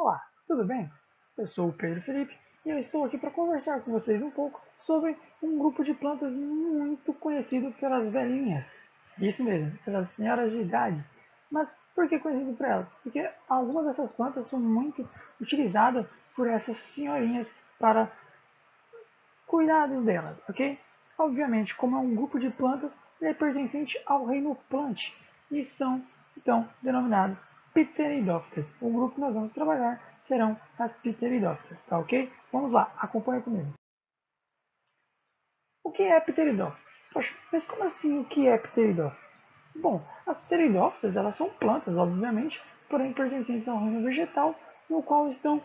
Olá, tudo bem? Eu sou o Pedro Felipe e eu estou aqui para conversar com vocês um pouco sobre um grupo de plantas muito conhecido pelas velhinhas. Isso mesmo, pelas senhoras de idade. Mas por que conhecido por elas? Porque algumas dessas plantas são muito utilizadas por essas senhorinhas para cuidados delas, ok? Obviamente, como é um grupo de plantas, ele é pertencente ao reino Plant e são, então, denominados Pteridófitas. O grupo que nós vamos trabalhar serão as Pteridófitas, tá ok? Vamos lá, acompanha comigo. O que é Pteridófitas? Poxa, mas como assim o que é Pteridófitas? Bom, as pteridófitas elas são plantas, obviamente, porém pertencentes ao reino vegetal, no qual estão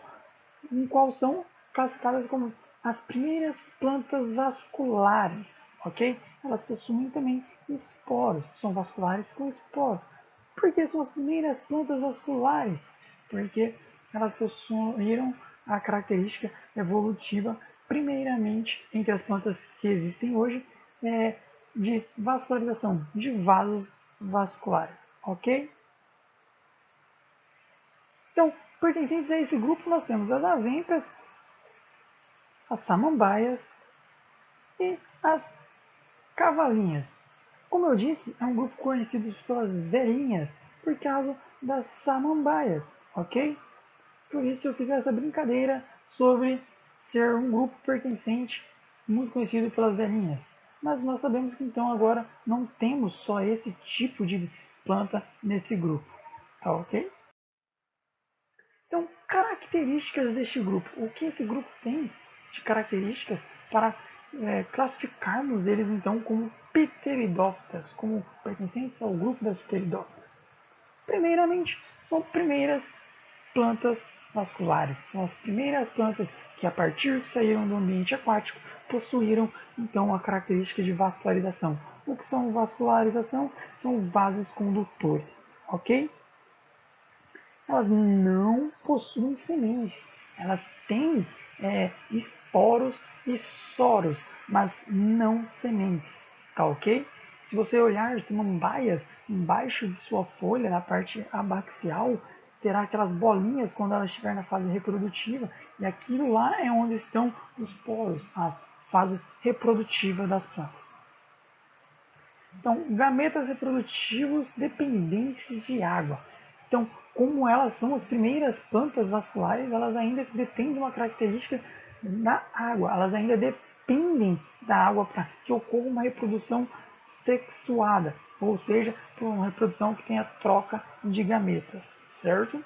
em qual são classificadas como as primeiras plantas vasculares, ok? Elas possuem também esporos, são vasculares com esporos. Por que são as primeiras plantas vasculares? Porque elas possuíram a característica evolutiva, primeiramente, entre as plantas que existem hoje, de vascularização de vasos vasculares, ok? Então, pertencentes a esse grupo, nós temos as avencas, as samambaias e as cavalinhas. Como eu disse, é um grupo conhecido pelas velhinhas por causa das samambaias, ok? Por isso eu fiz essa brincadeira sobre ser um grupo pertencente muito conhecido pelas velhinhas. Mas nós sabemos que então agora não temos só esse tipo de planta nesse grupo, tá ok? Então, características deste grupo. O que esse grupo tem de características para classificarmos eles então como pteridófitas, como pertencentes ao grupo das pteridófitas? Primeiramente, são primeiras plantas vasculares. São as primeiras plantas que, a partir que saíram do ambiente aquático, possuíram então a característica de vascularização. O que são vascularização? São vasos condutores, ok? Elas não possuem sementes. Elas têm esporos e soros, mas não sementes. Tá ok? Se você olhar samambaias embaixo de sua folha, na parte abaxial, terá aquelas bolinhas quando ela estiver na fase reprodutiva, e aquilo lá é onde estão os poros, a fase reprodutiva das plantas. Então, gametas reprodutivos dependentes de água. Então, como elas são as primeiras plantas vasculares, elas ainda dependem de uma característica da água. Elas ainda dependem da água para que ocorra uma reprodução sexuada, ou seja, por uma reprodução que tenha troca de gametas, certo?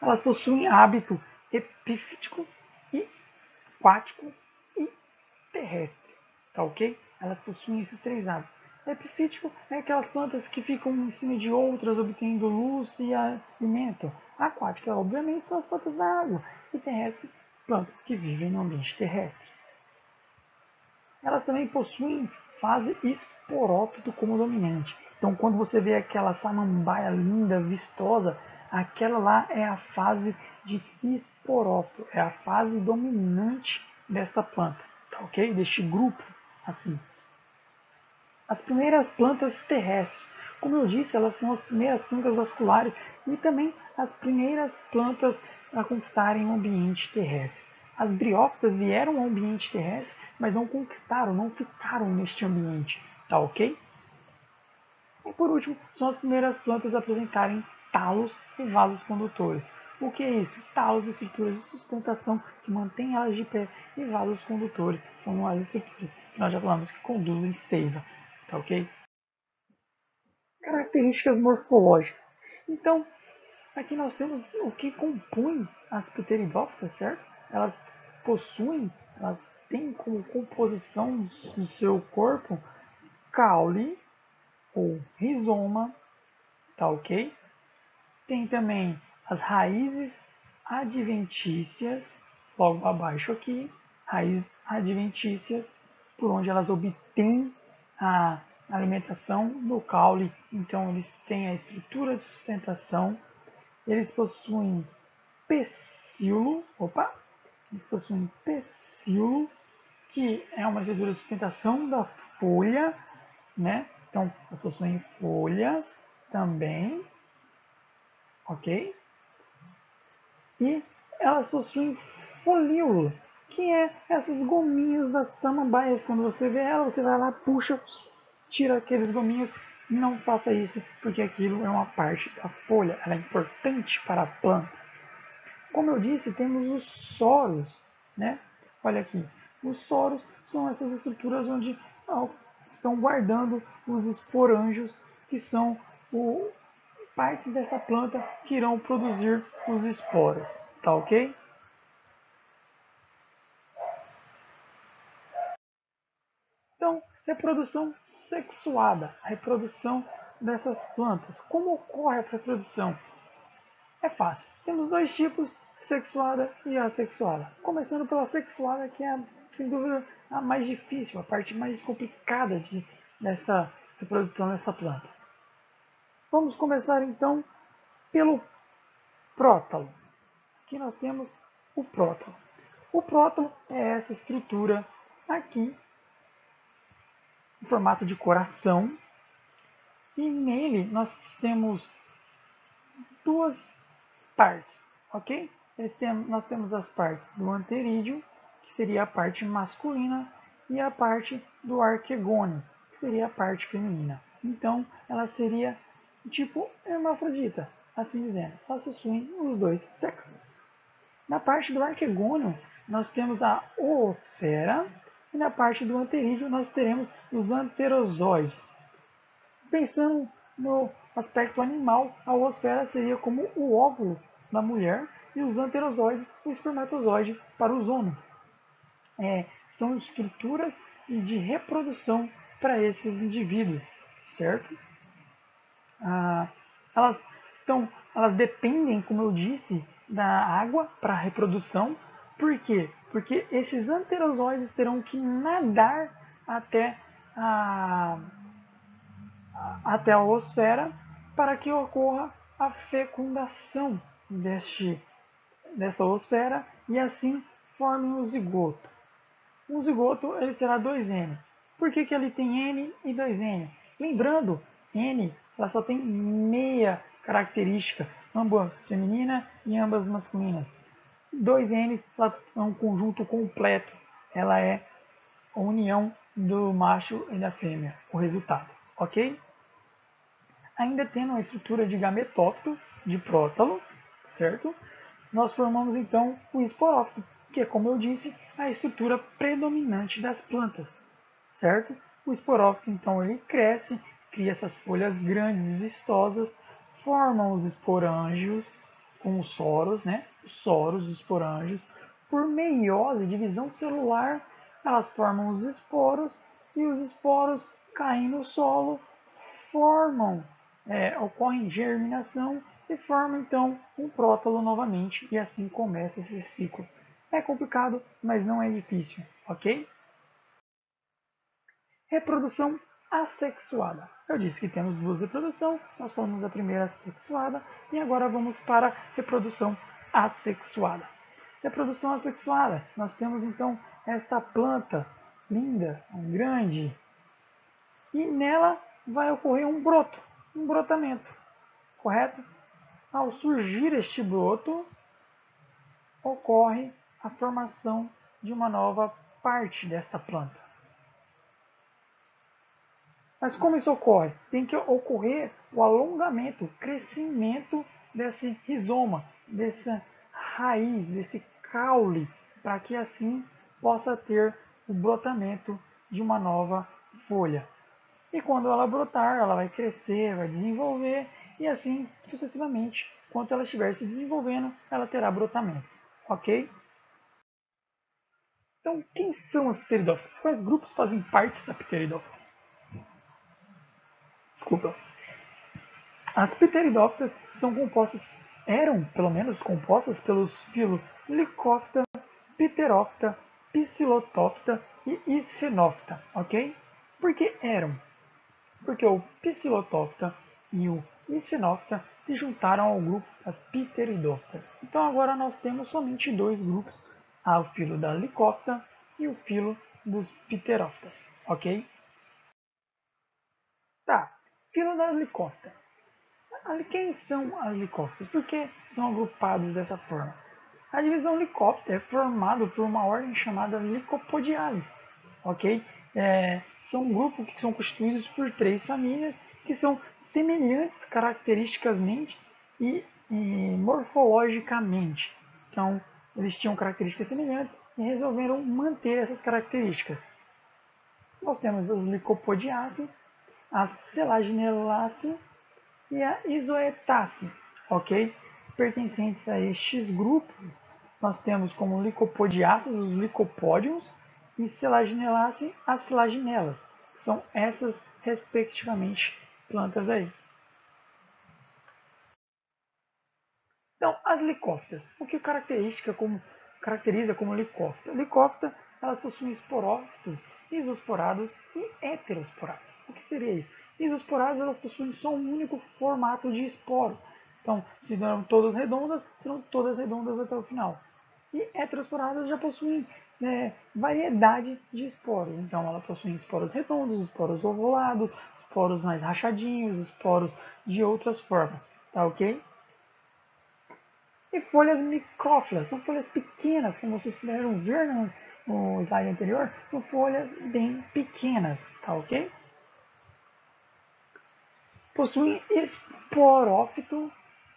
Elas possuem hábito epífitico e aquático e terrestre, tá ok? Elas possuem esses três hábitos. Epifítico é aquelas plantas que ficam em cima de outras, obtendo luz e alimento. Aquática, obviamente, são as plantas da água. E terrestre, plantas que vivem no ambiente terrestre. Elas também possuem fase esporófito como dominante. Então, quando você vê aquela samambaia linda, vistosa, aquela lá é a fase de esporófito, é a fase dominante desta planta, tá ok? Deste grupo, assim. As primeiras plantas terrestres, como eu disse, elas são as primeiras plantas vasculares e também as primeiras plantas a conquistarem o ambiente terrestre. As briófitas vieram ao ambiente terrestre, mas não conquistaram, não ficaram neste ambiente, tá ok? E por último, são as primeiras plantas a apresentarem talos e vasos condutores. O que é isso? Talos, estruturas de sustentação que mantêm elas de pé, e vasos condutores são as estruturas que nós já falamos que conduzem seiva, tá ok? Características morfológicas. Então, aqui nós temos o que compõe as pteridófitas, certo? Elas possuem, elas têm como composição do seu corpo caule ou rizoma, tá ok? Tem também as raízes adventícias, logo abaixo aqui, raízes adventícias, por onde elas obtêm a alimentação do caule. Então, eles têm a estrutura de sustentação, eles possuem pecíolo, eles possuem pecíolo, que é uma estrutura de sustentação da folha, né? Então, elas possuem folhas também, ok? E elas possuem folíolo, que é essas gominhos das samambaias. Quando você vê ela, você vai lá, puxa, tira aqueles gominhos. Não faça isso, porque aquilo é uma parte da folha, ela é importante para a planta. Como eu disse, temos os soros, né? Olha aqui, os soros são essas estruturas onde estão guardando os esporângios, que são partes dessa planta que irão produzir os esporos, tá ok? Então, reprodução sexuada, a reprodução dessas plantas. Como ocorre a reprodução? É fácil. Temos dois tipos, sexuada e assexuada. Começando pela sexuada, que é, sem dúvida, a mais difícil, a parte mais complicada dessa reprodução dessa planta. Vamos começar então pelo prótalo. Aqui nós temos o prótalo. O prótalo é essa estrutura aqui, em formato de coração, e nele nós temos duas partes, ok? Nós temos as partes do anterídeo, que seria a parte masculina, e a parte do arquegônio, que seria a parte feminina. Então, ela seria tipo hermafrodita, assim dizendo. Elas possuem os dois sexos. Na parte do arquegônio, nós temos a oosfera, e na parte do anterídeo nós teremos os anterozoides. Pensando no aspecto animal, a oosfera seria como o óvulo da mulher e os anterozoides, o espermatozoide para os homens. São estruturas de reprodução para esses indivíduos, certo? Ah, elas, elas dependem, como eu disse, da água para a reprodução. Por quê? Porque esses anterozoides terão que nadar até a, até a oosfera para que ocorra a fecundação dessa oosfera e assim formem o zigoto. O zigoto ele será 2N. Por que ele tem N e 2N? Lembrando, N ela só tem meia característica, ambas feminina e ambas masculinas. 2N ela é um conjunto completo, ela é a união do macho e da fêmea, o resultado, ok? Ainda tendo a estrutura de gametófito, de prótalo, certo? Nós formamos então o esporófito, que é, como eu disse, a estrutura predominante das plantas, certo? O esporófito então ele cresce, cria essas folhas grandes e vistosas, formam os esporângios com os soros, né? Os soros, os esporângios. Por meiose, divisão celular, elas formam os esporos e os esporos caem no solo, formam, ocorre germinação e forma então um prótalo novamente e assim começa esse ciclo. É complicado, mas não é difícil, ok? Reprodução assexuada. Eu disse que temos duas reproduções, nós falamos da primeira sexuada e agora vamos para a reprodução assexuada. Reprodução assexuada, nós temos então esta planta linda, grande, e nela vai ocorrer um brotamento, correto? Ao surgir este broto, ocorre a formação de uma nova parte desta planta. Mas como isso ocorre? Tem que ocorrer o alongamento, o crescimento desse rizoma, dessa raiz, desse caule, para que assim possa ter o brotamento de uma nova folha. E quando ela brotar, ela vai crescer, vai desenvolver e assim sucessivamente. Enquanto ela estiver se desenvolvendo, ela terá brotamentos, ok? Então, quem são as pteridófitas? Quais grupos fazem parte da pteridófita? Desculpa. As pteridófitas são compostas, eram pelo menos compostas pelos filos Lycophyta, Pterophyta, Psilotophyta e Sphenophyta, ok? Por que eram? Porque o Psilotophyta e o Sphenophyta se juntaram ao grupo das Pteridófitas. Então agora nós temos somente dois grupos, o filo da Lycophyta e o filo dos Pterófitas, ok? Tá, filo da Lycophyta. Quem são as licófitas? Por que são agrupados dessa forma? A divisão Lycopter é formada por uma ordem chamada Lycopodiales, ok? São um grupo que são constituídos por 3 famílias que são semelhantes caracteristicamente e morfologicamente. Então, eles tinham características semelhantes e resolveram manter essas características. Nós temos as Lycopodiaceae, a Selaginellacea e a Isoetaceae, ok? Pertencentes a estes grupos, nós temos como Lycopodiaceae os Lycopodiums e Selaginellacea as Selaginellas. São essas, respectivamente, plantas aí. Então, as licófitas. O que caracteriza como licófita? Licófita, elas possuem esporófitos isosporados e heterosporados. O que seria isso? Isosporadas, elas possuem só um único formato de esporo. Então, se não todas redondas, serão todas redondas até o final. E heterosporadas já possuem variedade de esporos. Então, ela possui esporos redondos, esporos ovulados, esporos mais rachadinhos, esporos de outras formas. Tá ok? E folhas micrófilas, são folhas pequenas, como vocês puderam ver no slide anterior, são folhas bem pequenas, tá ok? Possuem esporófito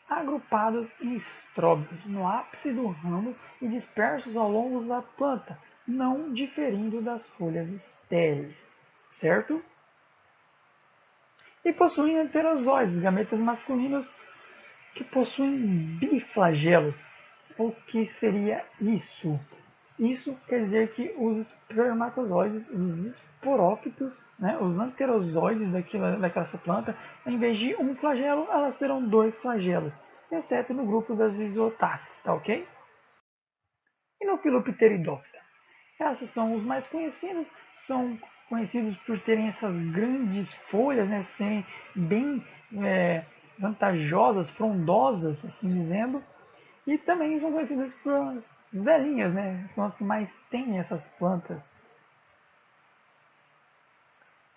agrupados em estróbilos no ápice do ramo e dispersos ao longo da planta, não diferindo das folhas estéreis, certo? E possuem enterozoides, gametas masculinos que possuem biflagelos. O que seria isso? Isso quer dizer que os espermatozoides, os esporófitos, né, os anterozoides daquela planta, em vez de um flagelo, elas terão 2 flagelos, exceto no grupo das isotáceas, tá ok? E no Filopteridoptera? Esses são os mais conhecidos, são conhecidos por terem essas grandes folhas, né, serem bem vantajosas, frondosas, assim dizendo, e também são conhecidos por velhinhas, né? São as que mais têm essas plantas.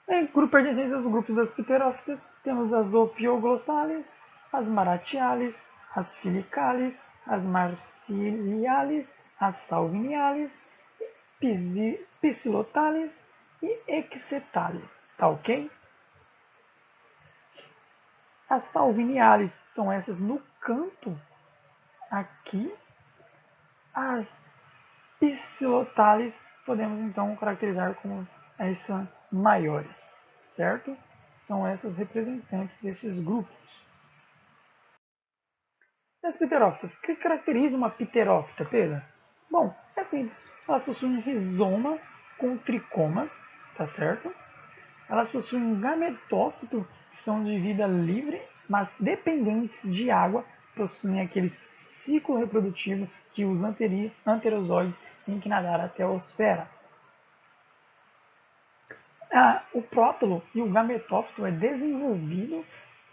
Em grupo pertencentes aos grupos das pterófitas, temos as opioglossales, as maratiales, as filicales, as marciliales, as salviniales, psilotales e excetales. Tá ok? As salviniales são essas no canto aqui. As psilotales podemos então caracterizar como essas maiores, certo? São essas representantes desses grupos. As pterófitas. O que caracteriza uma pterófita, Pedro? Bom, é simples. Elas possuem rizoma com tricomas, tá certo? Elas possuem um gametófito, que são de vida livre, mas dependentes de água, possuem aquele ciclo reprodutivo que os anterozoides têm que nadar até a osfera. O prótolo e o gametófito é desenvolvido,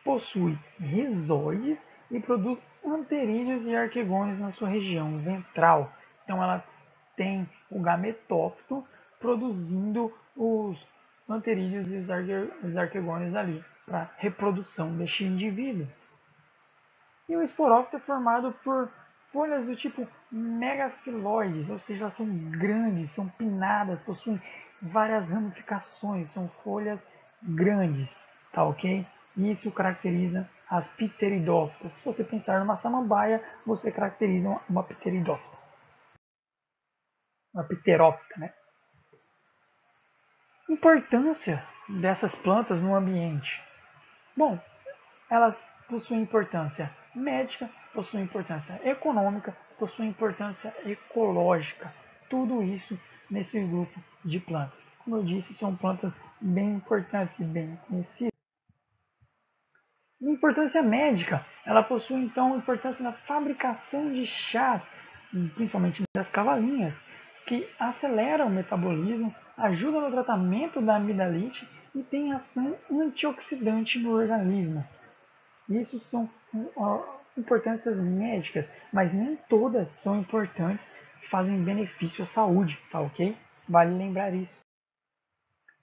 possui rizóides e produz anterídeos e arquegônios na sua região ventral. Então ela tem o gametófito produzindo os anterídeos e os arquegônios ali para reprodução deste indivíduo. E o esporófito é formado por folhas do tipo megafiloides, ou seja, elas são grandes, são pinadas, possuem várias ramificações, são folhas grandes, tá ok? Isso caracteriza as pteridófitas. Se você pensar numa samambaia, você caracteriza uma pteridófita. Uma pterófita, né? Importância dessas plantas no ambiente. Bom, elas possuem importância médica, possuem importância econômica, possuem importância ecológica. Tudo isso nesse grupo de plantas. Como eu disse, são plantas bem importantes e bem conhecidas. Importância médica, ela possui então importância na fabricação de chás, principalmente das cavalinhas, que aceleram o metabolismo, ajudam no tratamento da amidalite e tem ação antioxidante no organismo. Isso são importâncias médicas, mas nem todas são importantes e fazem benefício à saúde, tá ok? Vale lembrar isso.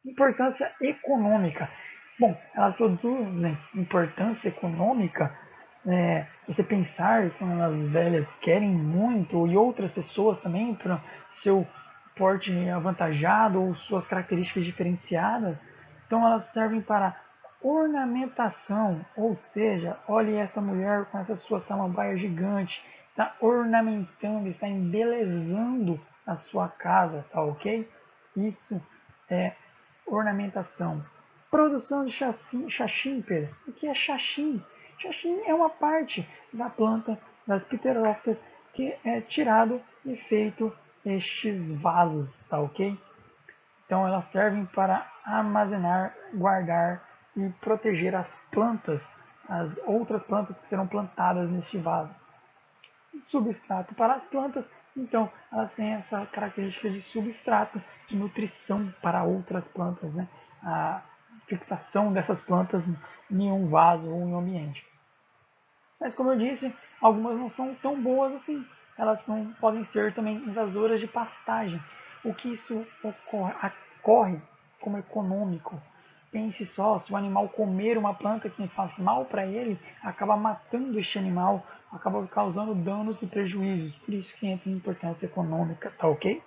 Importância econômica. Bom, elas produzem importância econômica você pensar quando as velhas querem muito e outras pessoas também para seu porte avantajado ou suas características diferenciadas, então elas servem para ornamentação, ou seja, olhe essa mulher com essa sua samambaia gigante, está ornamentando, está embelezando a sua casa, tá ok? Isso é ornamentação. Produção de xaxim. O que é xaxim? Xaxim é uma parte da planta das pterófitas que é tirado e feito estes vasos, tá ok? Então elas servem para armazenar, guardar e proteger as plantas, as outras plantas que serão plantadas neste vaso. Substrato para as plantas, então elas têm essa característica de substrato, de nutrição para outras plantas, né? A fixação dessas plantas em um vaso ou em um ambiente. Mas como eu disse, algumas não são tão boas assim. Elas podem ser também invasoras de pastagem. O que isso ocorre como econômico? Pense só, se o animal comer uma planta que faz mal para ele, acaba matando este animal, acaba causando danos e prejuízos. Por isso que entra em importância econômica, tá ok?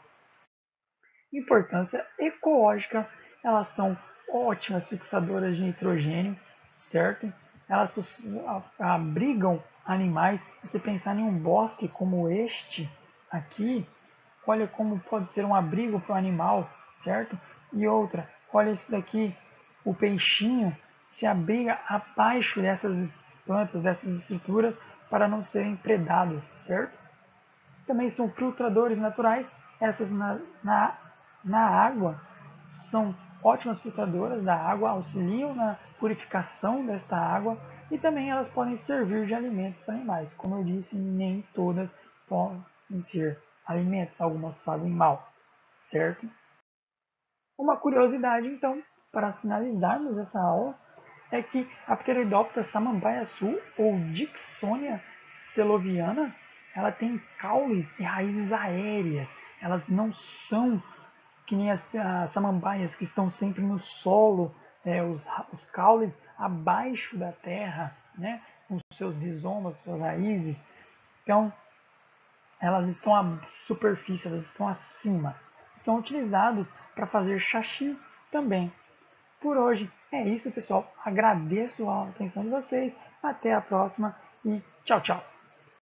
Importância ecológica, elas são ótimas fixadoras de nitrogênio, certo? Elas abrigam animais. Você pensar em um bosque como este aqui, olha como pode ser um abrigo para o animal, certo? E outra, olha isso daqui, o peixinho se abriga abaixo dessas plantas, dessas estruturas, para não serem predados, certo? Também são filtradores naturais. Essas na água são ótimas filtradoras da água, auxiliam na purificação desta água e também elas podem servir de alimentos para animais. Como eu disse, nem todas podem ser alimentos, algumas fazem mal, certo? Uma curiosidade, então, para finalizarmos essa aula, é que a Pteridoptera samambaia sul, ou Dicksonia seloviana, ela tem caules e raízes aéreas. Elas não são que nem as samambaias que estão sempre no solo, os caules abaixo da terra, né, com seus rizomas, suas raízes. Então, elas estão à superfície, elas estão acima. São utilizados para fazer xaxim também. Por hoje é isso, pessoal. Agradeço a atenção de vocês. Até a próxima e tchau, tchau.